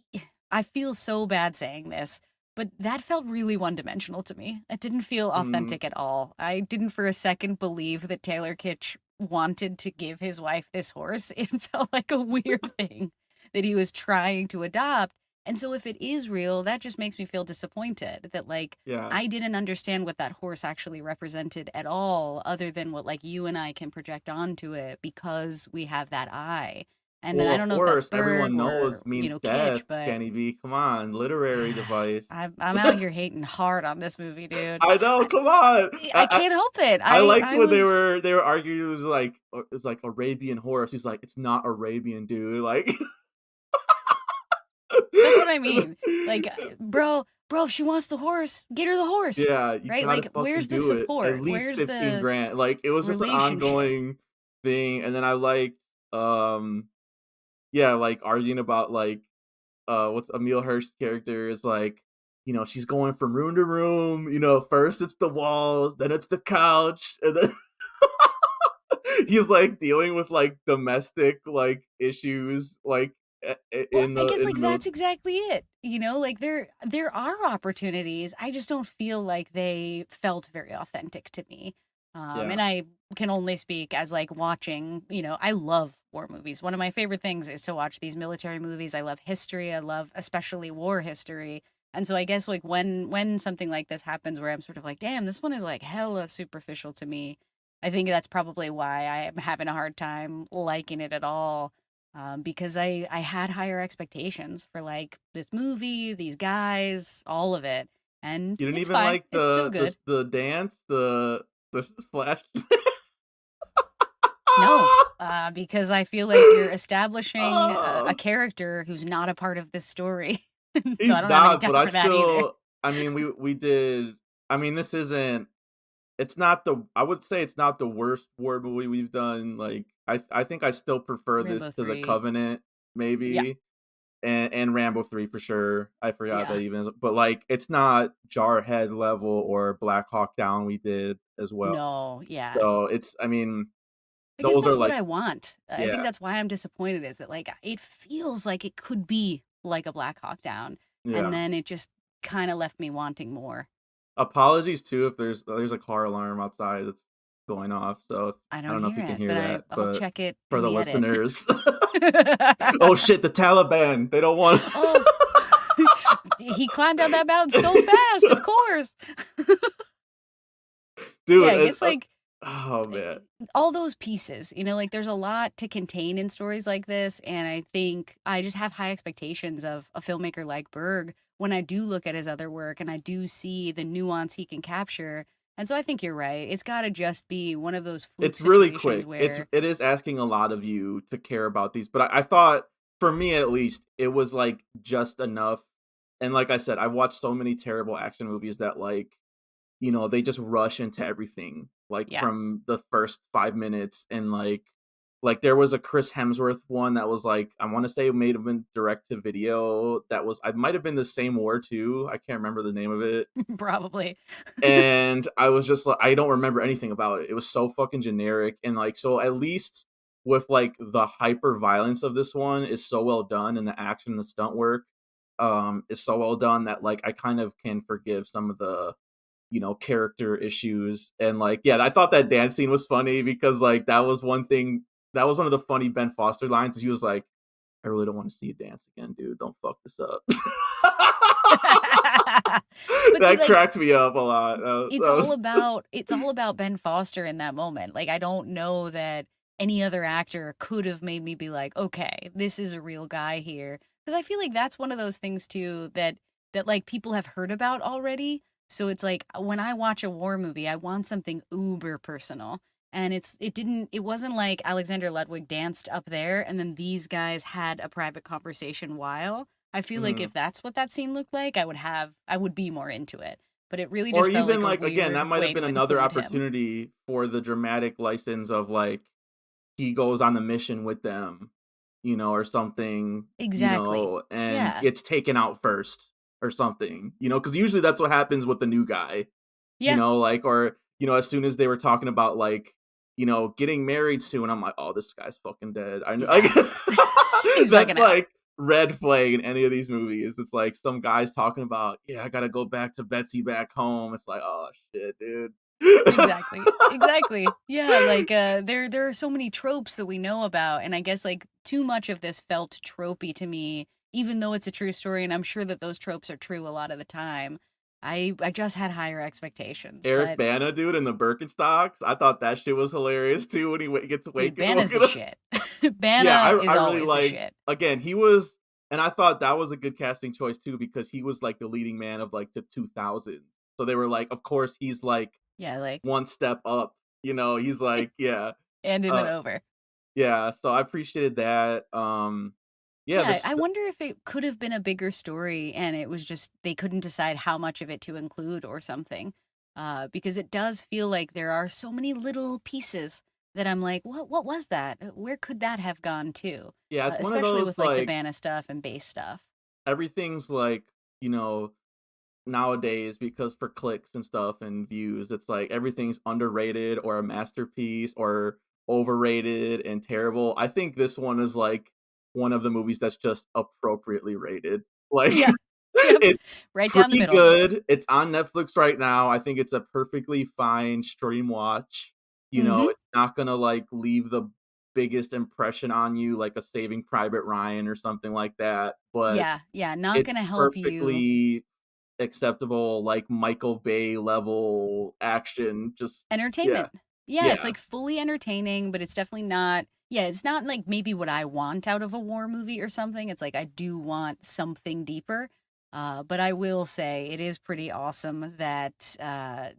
I feel so bad saying this, but that felt really one-dimensional to me. It didn't feel Mm, authentic at all. I didn't for a second believe that Taylor Kitsch wanted to give his wife this horse. It felt like a weird thing that he was trying to adopt, and so if it is real, that just makes me feel disappointed that, like, yeah. I didn't understand what that horse actually represented at all, other than what like you and I can project onto it because we have that eye. And Well, I a don't know if that's horse Berg everyone knows or, means Kitsch, death, but Kenny B. Come on, literary device. I'm out here hating hard on this movie, dude. I know, I, come on. I can't help it. I liked I when was they were arguing. It was like it's like Arabian horse. He's like, it's not Arabian, dude. Like, That's what I mean. Like, bro, if she wants the horse, get her the horse, yeah, you right? gotta Like, fucking where's the do it. At support? least Where's 15 the grand. Like, it was just an relationship? ongoing thing. And then I liked, yeah, like arguing about like, what's Emil Hirsch's character is like, you know, she's going from room to room. You know, first it's the walls, then it's the couch, and then he's like dealing with like domestic like issues, like Well, I guess like in the that's exactly it. You know, like there are opportunities. I just don't feel like they felt very authentic to me. yeah. And I can only speak as like watching, I love war movies. One of my favorite things is to watch these military movies. I love history. I love especially war history. And so I guess like when something like this happens where I'm sort of like, damn, this one is like hella superficial to me. I think that's probably why I am having a hard time liking it at all because I had higher expectations for like this movie, these guys, all of it, and You didn't it's even fine. like It's still good. the dance, the splash. No, because I feel like you're establishing a Oh, character who's not a part of this story, so I he's don't have any not, but time I for that either. still. I mean, we did. I mean, this isn't. It's not the. I would say it's not the worst war movie we've done. Like, I think I still prefer this Rambo to the 3, Covenant, yeah, maybe. And Rambo 3 for sure. I forgot yeah, that even but, like, it's not Jarhead level or Black Hawk Down we did as well. no, yeah. So, it's I mean, I guess those are, that's what like I want. I think yeah, that's why I'm disappointed is that like it feels like it could be like a Black Hawk Down, and yeah. then it just kind of left me wanting more. Apologies too if there's a car alarm outside that's going off, so I I don't don't know if hear you can it, hear but that, I'll but check it for in the the edit. listeners. Oh shit, the Taliban, they don't want. Oh, he climbed down that mountain so fast, of course. Dude, Yeah, I guess like oh eh, man. all those pieces, like there's a lot to contain in stories like this. And I think I just have high expectations of a filmmaker like Berg when I do look at his other work and I do see the nuance he can capture. And so I think you're right. It's got to just be one of those fluke It's really situations quick. where, It is asking a lot of you to care about these, but I thought for me at least it was like just enough. And like I said, I've watched so many terrible action movies that like, you know, they just rush into everything like yeah, from the first 5 minutes and like there was a Chris Hemsworth one that was like I want to say it may have been direct to video that was I might have been the same war too. I can't remember the name of it. probably. And I was just like, I don't remember anything about it. It was so fucking generic. And like, so at least with like the hyper violence of this one is so well done and the action and the stunt work is so well done that like I kind of can forgive some of the, you know, character issues. And like, yeah, I thought that dance scene was funny because like that was one thing that was one of the funny Ben Foster lines. He was like, I really don't want to see you dance again, dude. Don't fuck this up. But see, That like, cracked me up a lot. That was it's all about Ben Foster in that moment. Like, I don't know that any other actor could have made me be like, okay, this is a real guy here. Because I feel like that's one of those things too that like people have heard about already. So it's like when I watch a war movie, I want something uber personal. And it wasn't like Alexander Ludwig danced up there and then these guys had a private conversation while. I feel like mhm. if that's what that scene looked like, I would be more into it. But it really Or just felt even, like a like, again, that weird might have way been to another include him. opportunity for the dramatic license of, like, he goes on the mission with them, or something, Exactly. and Yeah. gets taken out first or something, because usually that's what happens with the new guy, Yeah. like, or, as soon as they were talking about, like, getting married soon, I'm like, "Oh, this guy's fucking dead." I know, He's like, out. He's that's fucking out. like red flag in any of these movies. It's like some guys talking about, "Yeah, I gotta go back to Betsy back home." It's like, "Oh shit, dude." Exactly. Exactly. Yeah, like there are so many tropes that we know about and I guess like too much of this felt tropey to me even though it's a true story and I'm sure that those tropes are true a lot of the time. I just had higher expectations, Eric but Bana, dude, in the Birkenstocks. I thought that shit was hilarious too when he gets dude, waken Banna's the woken up. shit. Yeah, Banna I is really always the liked, shit. again, he was, and I thought that was a good casting choice too because he was like the leading man of like the 2000s. So they were like, of course he's like Yeah, like one step up, he's like, yeah. handing it Uh over. yeah, so I appreciated that. Yeah, Yeah, this I wonder if it could have been a bigger story and it was just they couldn't decide how much of it to include or something. Because it does feel like there are so many little pieces that I'm like, what was that? Where could that have gone to? yeah, it's one of Especially those with like the like Banner stuff and base stuff. everything's like, you know, nowadays because for clicks and stuff and views, it's like everything's underrated or a masterpiece or overrated and terrible. I think this one is like one of the movies that's just appropriately rated. Like Yeah. Yep. it's Right down the pretty middle. good. It's on Netflix right now. I think it's a perfectly fine stream watch. Mm-hmm. It's not gonna like leave the biggest impression on you like a Saving Private Ryan or something like that, but Yeah, yeah. Not it's gonna help you. perfectly acceptable, like, Michael Bay level action, just yeah. Entertainment. Yeah, it's Yeah. like fully entertaining, but it's definitely not yeah, it's not like maybe what I want out of a war movie or something. It's like I do want something deeper. But I will say it is pretty awesome that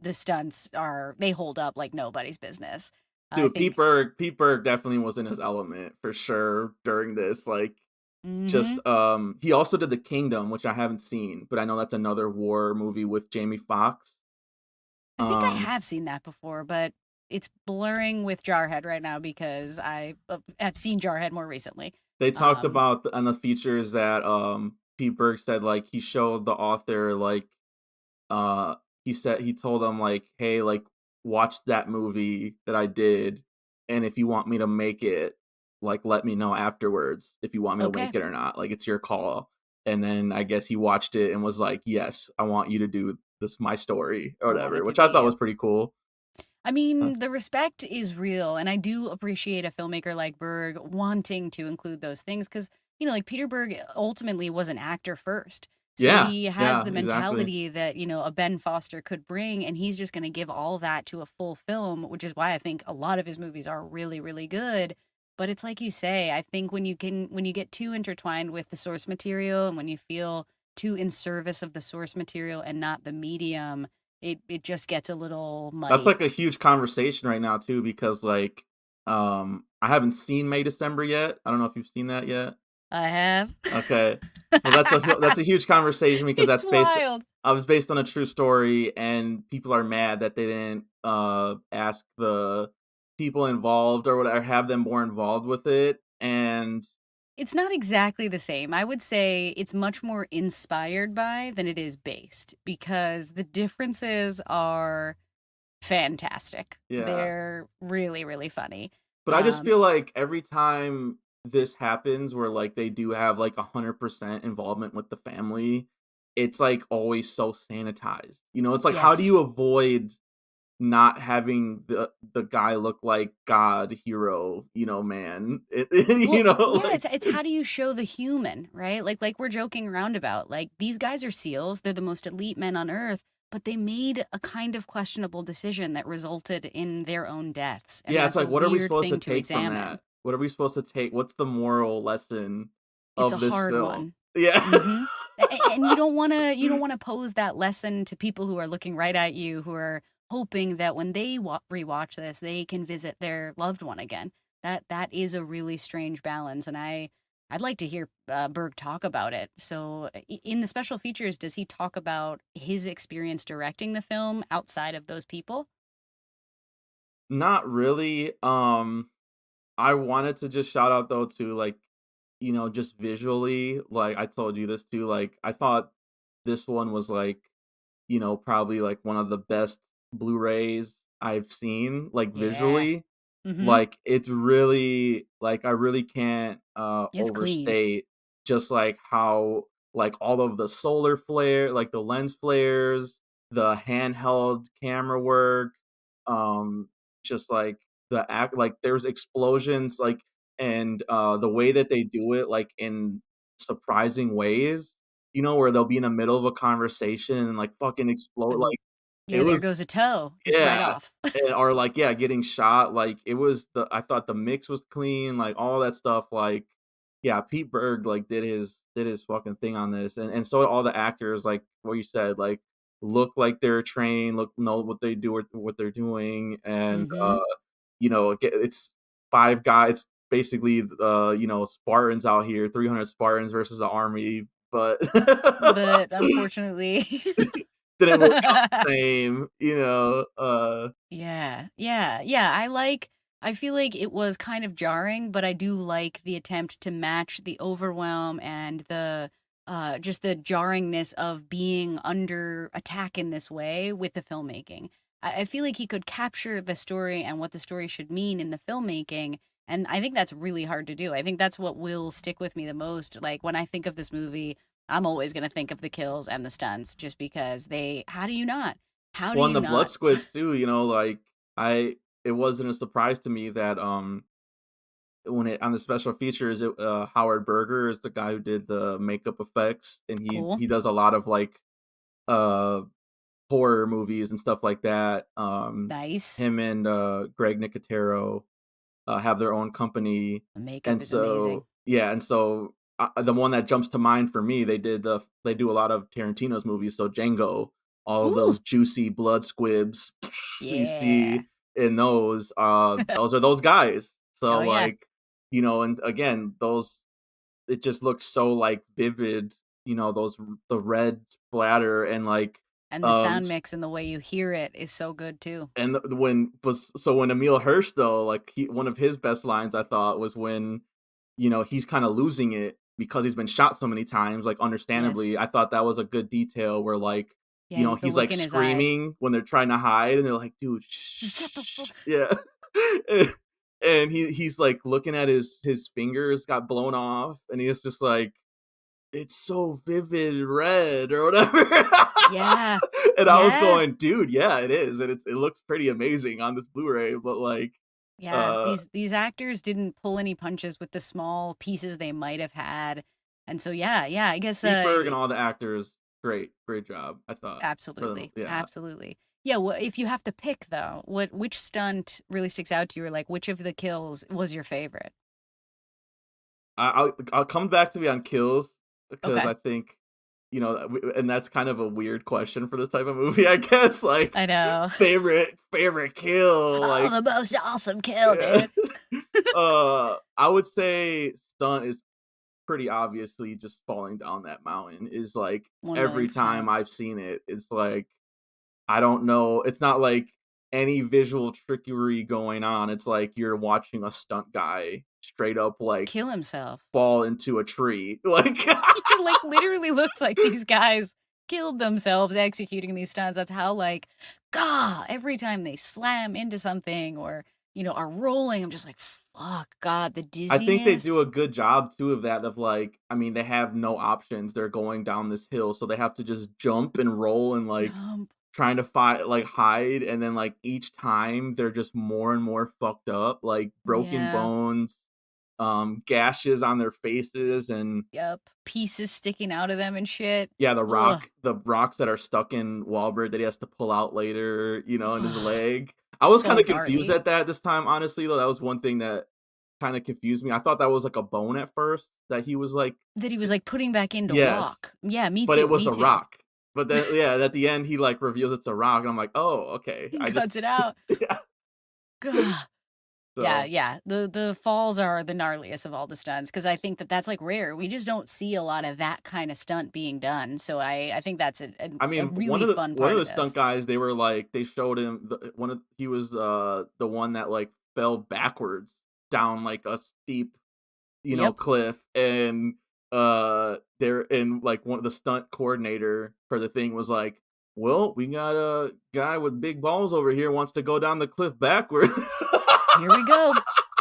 the stunts are they hold up like nobody's business. I Dude, think Pete Berg definitely was in his element for sure during this, like, just, mhm. he also did The Kingdom, which I haven't seen, but I know that's another war movie with Jamie Foxx. I think I Um, have seen that before, but it's blurring with Jarhead right now because have seen Jarhead more recently. they talked Um, about on the features that, Pete Berg said, like, he showed the author, like, uh he told him like, hey, like, watch that movie that I did, and if you want me to make it, like, let me know afterwards if you want me to okay. make it or not, like, it's your call. And then I guess he watched it and was like, yes, I want you to do this, my story or I want whatever, it to which I be thought was you. pretty cool. I uh, mean, the respect is real, and I do appreciate a filmmaker like Berg wanting to include those things because, like Peter Berg ultimately was an actor first. So yeah, he has yeah, the exactly. mentality that, a Ben Foster could bring, and he's just going to give all that to a full film, which is why I think a lot of his movies are really, really good. But it's like you say, I think when you get too intertwined with the source material and when you feel too in service of the source material and not the medium, it just gets a little That's muddy. like a huge conversation right now too because like, I haven't seen May December yet. I don't know if you've seen that yet. I have. Okay. Well, that's a huge conversation because It's that's based wild. I was based on a true story, and people are mad that they didn't, ask the people involved or whatever, have them more involved with it, and It's not exactly the same. I would say it's much more inspired by than it is based because the differences are fantastic. yeah. They're really, really funny. But I just Um, feel like every time this happens where, like, they do have, like, 100% involvement with the family, it's, like, always so sanitized, it's like, how do yes. you avoid not having the guy look like God hero, man. Well, yeah, Like it's how do you show the human, right? Like we're joking around about. Like these guys are SEALs, they're the most elite men on earth, but they made a kind of questionable decision that resulted in their own deaths, and yeah, it's that's a like what are we weird supposed to thing to take from examine. that? What are we supposed to take? What's the moral lesson It's a of this hard film? one. Yeah. Mhm. And you don't wanna pose that lesson to people who are looking right at you, who are hoping that when they rewatch this, they can visit their loved one again. That is a really strange balance, and I'd like to hear, Berg talk about it. So, in the special features, does he talk about his experience directing the film outside of those people? Not really. I wanted to just shout out though to like, just visually, like I told you this too, like I thought this one was like, probably like one of the best Blu-rays I've seen, like Yeah. visually. Mhm. Like it's really like I really can't It's clean. overstate just like how like all of the solar flare, like the lens flares, the handheld camera work, um just like the act like there's explosions like and the way that they do it like in surprising ways, where they'll be in the middle of a conversation and like fucking explode And like it yeah, there was goes a toe, just yeah, right off. or like, yeah, getting shot, like, it was the I thought the mix was clean, like, all that stuff, like, yeah, Pete Berg, like, did his fucking thing on this, and so did all the actors, like what you said, like, look like they're trained, look know what they do or what they're doing, and, Mhm. it's 5 guys, basically, Spartans out here, 300 Spartans versus the army, but But unfortunately didn't work out the same, Yeah, yeah, yeah, I feel like it was kind of jarring, but I do like the attempt to match the overwhelm and just the jarringness of being under attack in this way with the filmmaking. I feel like he could capture the story and what the story should mean in the filmmaking, and I think that's really hard to do. I think that's what will stick with me the most. Like, when I think of this movie, I'm always gonna think of the kills and the stunts just because they how do you not? How do Well, and you the blood not? squids too, like I it wasn't a surprise to me that when it on the special features Howard Berger is the guy who did the makeup effects and he Cool. he does a lot of like uh horror movies and stuff like that. Nice. Him and Greg Nicotero have their own company, The makeup and is amazing. so yeah, and so the one that jumps to mind for me, they do a lot of Tarantino's movies, so Django, all of Ooh, those juicy blood squibs you yeah. see in those are those guys. Oh, So yeah. like, and again, those it just looks so like vivid, the red splatter and like And the um sound mix and the way you hear it is so good too. and when Emil Hirsch though, like one of his best lines I thought was when, he's kind of losing it because he's been shot so many times, like Yes. understandably. I thought that was a good detail where like, Yeah, the he's look like in his eyes. screaming when they're trying to hide and they're like, dude, Just shut the shh. fuck. Yeah. and he's like looking at his fingers got blown off and he's just like it's so vivid red or whatever. Yeah. And I was Yeah. going, dude, yeah, it is. And it looks pretty amazing on this Blu-ray, but like, Yeah. uh, These actors didn't pull any punches with the small pieces they might have had. And so yeah, yeah, I guess Pete Berg and all the actors, great job, I thought. For them, absolutely, yeah. absolutely. Yeah, well, if you have to pick though, which stunt really sticks out to you, or like which of the kills was your favorite? I'll come back to me on kills because Okay. I think, and that's kind of a weird question for this type of movie, I guess. Like I know. favorite kill, Oh, like the most awesome kill, yeah. dude. I would say stunt is pretty obviously just falling down that mountain is like One million every time percent. I've seen it, it's like I don't know. It's not like any visual trickery going on. It's like you're watching a stunt guy straight up like Kill himself. fall into a tree. Like It like literally looks like these guys killed themselves executing these stunts. That's how like, God, every time they slam into something or are rolling, I'm just like, fuck, God, the I think they do dizziness. a good job too of that of like I mean they have no options. They're going down this hill so they have to just jump and roll and like Jump. trying to fight like hide, and then like each time they're just more and more fucked up, like broken Yeah. bones, gashes on their faces, and Yep. Pieces sticking out of them and shit. yeah, Ugh. the rocks that are stuck in Wahlberg that he has to pull out later, in his Ugh. leg. I was So kind of confused gnarly. at that this time, honestly, though. That was one thing that kind of confused me. I thought that was like a bone at first that he was like, That he was like putting back into yes, lock. Yeah, me but it too. was Me a too. rock. But then, yeah, at the end, he like reveals it's a rock, and I'm like, oh, okay. He I just, cuts it out. yeah. Gah. Yeah, So, yeah. The falls are the gnarliest of all the stunts because I think that that's like rare. We just don't see a lot of that kind of stunt being done. So I think that's I a mean, really fun one part of of the stunt this. guys, they were like, they showed him one of he was the one that like fell backwards down like a steep Yep. cliff, and there and like one of the stunt coordinator for the thing was like, well, we got a guy with big balls over here wants to go down the cliff backward. Here we go.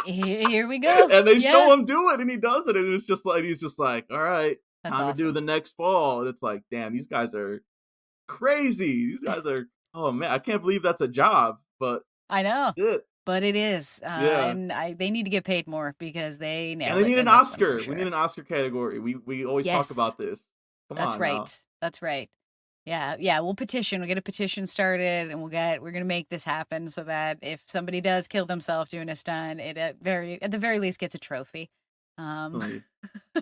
Here we go. And they show Yeah. him do it, and he does it, and it's just like he's just like, all right, That's time to do awesome. the next fall. And it's like, damn, these guys are crazy. These guys are, oh man, I can't believe that's a job, but I know. shit. But it is. Yeah. And they need to get paid more because they And nailed they it need an in this one for Oscar. We need sure. an Oscar category. We always talk Yes. about this. Come That's on right. now. That's right. Yeah, yeah, we'll petition. We'll get a petition started and we're gonna make this happen so that if somebody does kill themselves doing a stunt, it at the very least gets a trophy. Um Definitely.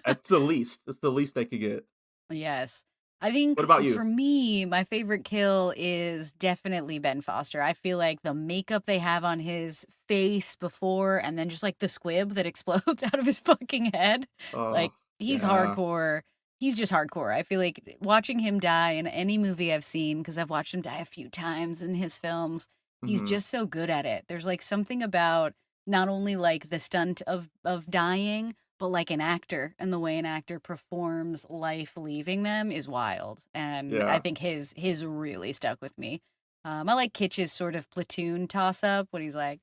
That's the least. That's the least they could get. yes. I What think about you? for me, my favorite kill is definitely Ben Foster. I feel like the makeup they have on his face before and then just like the squib that explodes out of his fucking head. Oh, Like he's yeah. hardcore. He's just hardcore. I feel like watching him die in any movie I've seen, because I've watched him die a few times in his films, he's Mhm. just so good at it. There's like something about not only like the stunt of dying, but like an actor and the way an actor performs life leaving them is wild. And I Yeah. think his really stuck with me. I like Kitsch's sort of platoon toss up when he's like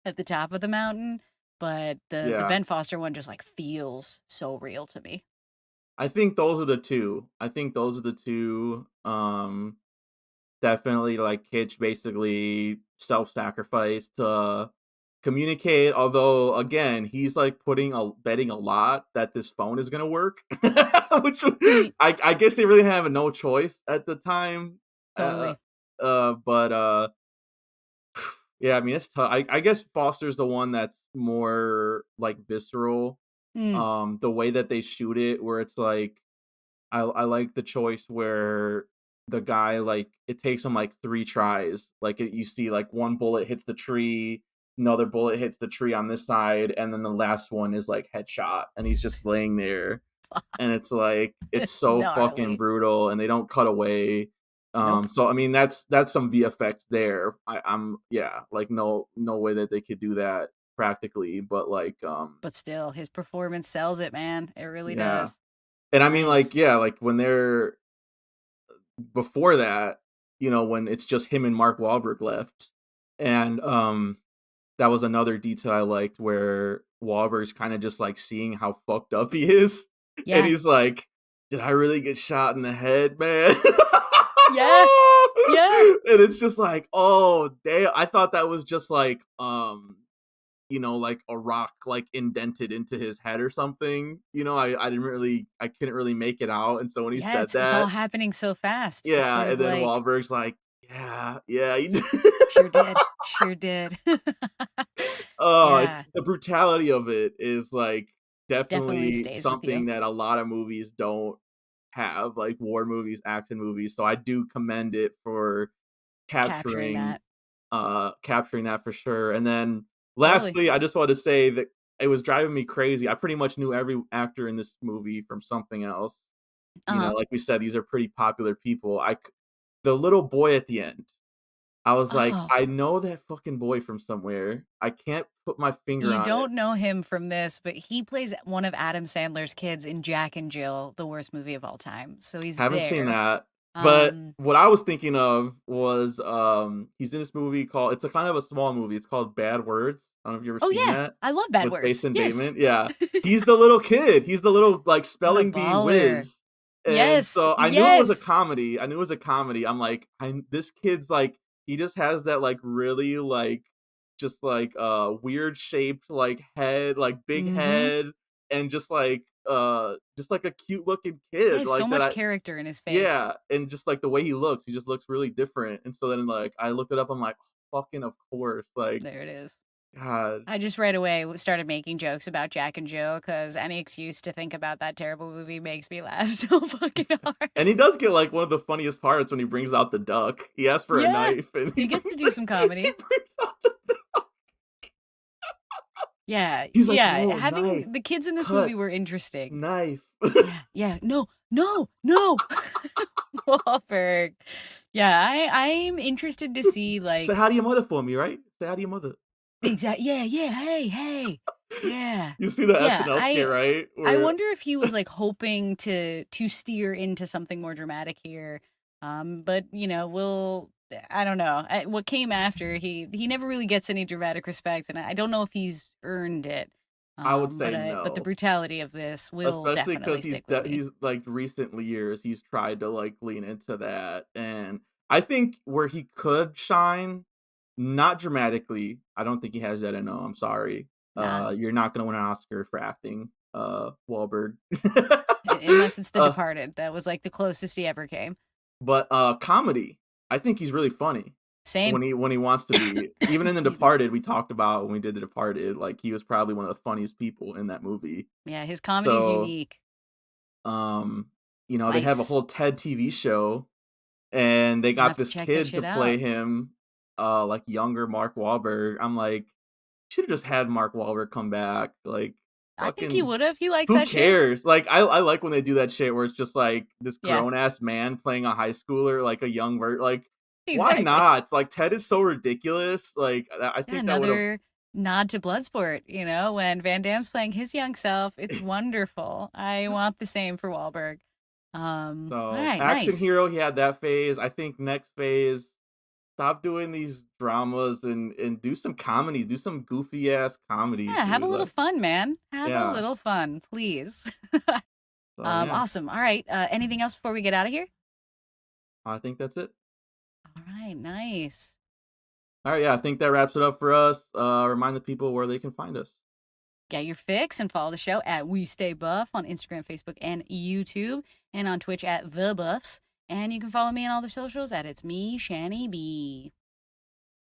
at the top of the mountain, but the Yeah. Ben Foster one just like feels so real to me. I think those are the 2. I think those are the 2, definitely, like, Kitch basically self-sacrificed to communicate, although, again, he's, like, betting a lot that this phone is gonna work, which He I guess they really have no choice at the time, uh totally. but, yeah, I mean, it's tough. I guess Foster's the one that's more, like, visceral, Mm, the way that they shoot it, where it's like I like the choice where the guy, like, it takes him, like, 3 tries. Like, you see, like, one bullet hits the tree, another bullet hits the tree on this side, and then the last one is, like, headshot, and he's just laying there, and it's like, it's it's so fucking gnarly. brutal, and they don't cut away. Nope. So, I mean, that's some VFX there. I'm yeah, like, no way that they could do that practically, but, like, But still, his performance sells it, man. It really yeah. does. And I mean, like, Nice. yeah, like, when they're before that, when it's just him and Mark Wahlberg left, and that was another detail I liked where Wahlberg's kind of just like seeing how fucked up he is, and Yeah. he's like, "Did I really get shot in the head, man?" Yeah. Yeah. And it's just like, oh damn! I thought that was just like, like a rock like indented into his head or something. I couldn't really make it out, and so when he Yeah, said it's all that, happening so fast. It's yeah, sort of and then like Wahlberg's like, "Yeah, yeah, you did." sure did. Sure did. Oh, Yeah, it's the brutality of it is, like, definitely definitely stays with you. something that a lot of movies don't have, like war movies, action movies, so I do commend it for Capturing capturing that. capturing that for sure. And then Totally. lastly, I just wanted to say that it was driving me crazy. I pretty much knew every actor in this movie from something else. Uh-huh. Like we said, these are pretty popular people. The little boy at the end, I was like, Oh, I know that fucking boy from somewhere. I can't put my finger you on it. don't know him from this, but he plays one of Adam Sandler's kids in Jack and Jill, the worst movie of all time. So he's Haven't seen there. that. But Um, what I was thinking of was he's in this movie called, it's a kind of a small movie. It's called Bad Words. I don't know if you ever oh seen yeah, that I love Bad with Words. Jason Yes. Bateman. Yeah. He's the little kid. He's the little like What a spelling bee baller. whiz. And Yes, so I knew it was a yes. comedy. I knew it was a comedy. I'm like, this kid's like, he just has that like really like, just like weird shaped like head, like big Mhm. head, and just like a cute looking He kid has so like that. much I character in his face. Yeah, and just like the way he just looks really different. And so then like I looked it up. I'm like, fucking of course, like There it is. God. I just right away started making jokes about Jack and Jill because any excuse to think about that terrible movie makes me laugh so fucking hard. And he does get like one of the funniest parts when he brings out the duck. He asks for a Yeah, knife, and he gets to do some he comedy. brings out the duck. Yeah, He's like, yeah. "Oh, knife, Having the kids in this movie cut, were interesting. knife." Yeah, yeah. No, no, no. Wahlberg. Yeah, I'm interested to see Say like hi to your mother for me, right? Say hi to your mother. exact. Yeah, yeah. Hey, hey. Yeah, You see the yeah. SNL skit, right? I Where wonder if he was like hoping to steer into something more dramatic here. But you know, I don't know. What came after, he never really gets any dramatic respect, and I don't know if he's earned it. I would But say but the no. brutality of this will Especially definitely because stick with me. he's like recently years he's tried to like lean into that, and I think where he could shine, not dramatically. I don't think he has that in him. I'm sorry. Nah, You're not gonna win an Oscar for acting, Wahlberg. unless it's The uh, Departed. That was like the closest he ever came. but comedy. I think he's really funny Same. when he wants to be. Even in The He- Departed, we talked about when we did The Departed. Like he was probably one of the funniest people in that movie. yeah, his comedy's So unique. Um, you know, they have a Nice. whole TED TV show, and they I'll got have to this check that kid to shit play out. him, like younger Mark Wahlberg. I'm like, should have just had Mark Wahlberg come back. Like, I think he fucking, would have. He likes who that shit. cares? Like, I like when they do that shit where it's just like this Yeah, grown ass man playing a high schooler, like a young Like, why exactly. not? Like, Ted is so ridiculous. Like, I Yeah, think that would have. another nod to Bloodsport, you know, when Van Damme's playing his young self. It's wonderful. I want the same for Wahlberg. All So, right, action nice. hero, he had that phase. I think next phase, stop doing these dramas and do some comedies, do some goofy ass comedies, Yeah, have a dude. little Like, fun, man. Have a yeah. little fun, please. So yeah, Awesome. All right. Anything else before we get out of here? I think that's it. All right, nice. All right, yeah, I think that wraps it up for us. Remind the people where they can find us. Get your fix and follow the show at We Stay Buff on Instagram, Facebook, and YouTube, and on Twitch at The Buffs. And you can follow me on all the socials at It's Me, Shani B.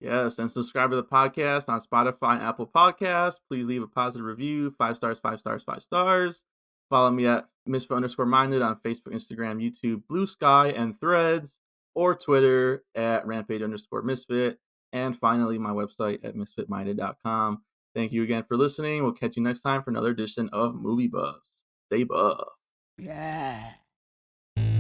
Yes, and subscribe to the podcast on Spotify and Apple Podcasts. Please leave a positive review, 5 stars, 5 stars, 5 stars. Follow me at Misfit_minded on Facebook, Instagram, YouTube, Blue Sky, and Threads, or Twitter at Rampage_Misfit. And finally, my website at misfitminded.com. Thank you again for listening. We'll catch you next time for another edition of Movie Buffs. Stay buff. Yeah.